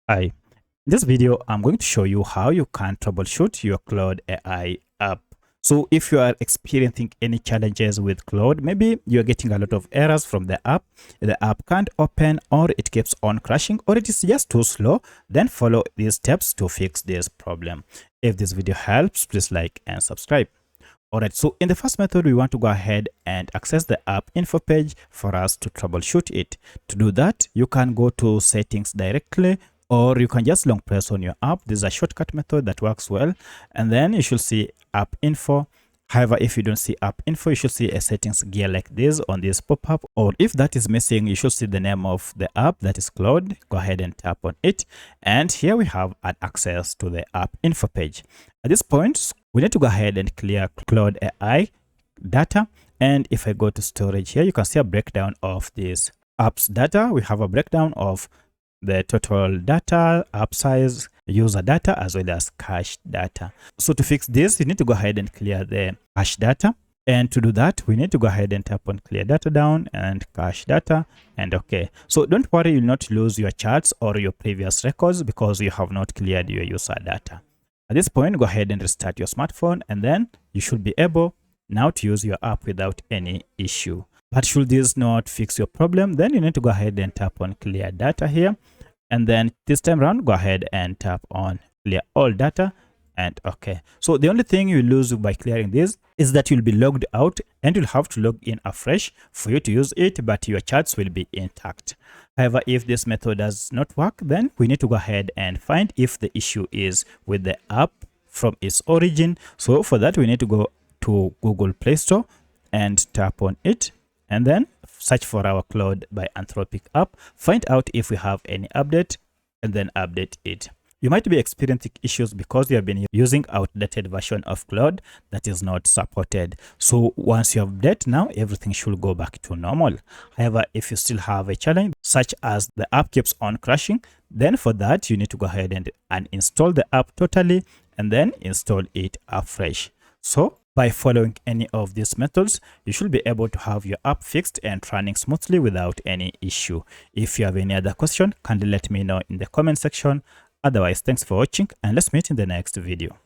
Hi, in this video, I'm going to show you how you can troubleshoot your Claude AI app. So if you are experiencing any challenges with Claude, maybe you're getting a lot of errors from the app can't open, or it keeps on crashing, or it is just too slow, then follow these steps to fix this problem. If this video helps, please like and subscribe. Alright, so in the first method, we want to go ahead and access the app info page for us to troubleshoot it. To do that, you can go to settings directly, or you can just long press on your app. This is a shortcut method that works well. And then you should see app info. However, if you don't see app info, you should see a settings gear like this on this pop-up, or if that is missing, you should see the name of the app, that is Claude. Go ahead and tap on it, and here we have an access to the app info page. At this point, we need to go ahead and clear Claude AI data, and if I go to storage here, you can see a breakdown of this app's data. We have a breakdown of the total data, app size, user data, as well as cache data. So to fix this, you need to go ahead and clear the cache data. And to do that, we need to go ahead and tap on clear data down and cache data, and okay. So don't worry, you'll not lose your charts or your previous records because you have not cleared your user data. At this point, go ahead and restart your smartphone, and then you should be able now to use your app without any issue. But should this not fix your problem, then you need to go ahead and tap on clear data here. And then this time around, go ahead and tap on clear all data, and okay. So the only thing you lose by clearing this is that you'll be logged out and you'll have to log in afresh for you to use it, but your charts will be intact. However, if this method does not work, then we need to go ahead and find if the issue is with the app from its origin. So for that, we need to go to Google Play Store and tap on it, and then search for our Claude by Anthropic app, find out if we have any update, and then update it. You might be experiencing issues because you have been using outdated version of Claude that is not supported. So once you update, now everything should go back to normal. However, if you still have a challenge such as the app keeps on crashing, then for that you need to go ahead and uninstall the app totally and then install it afresh. So by following any of these methods, you should be able to have your app fixed and running smoothly without any issue. If you have any other question, kindly let me know in the comment section. Otherwise, thanks for watching, and let's meet in the next video.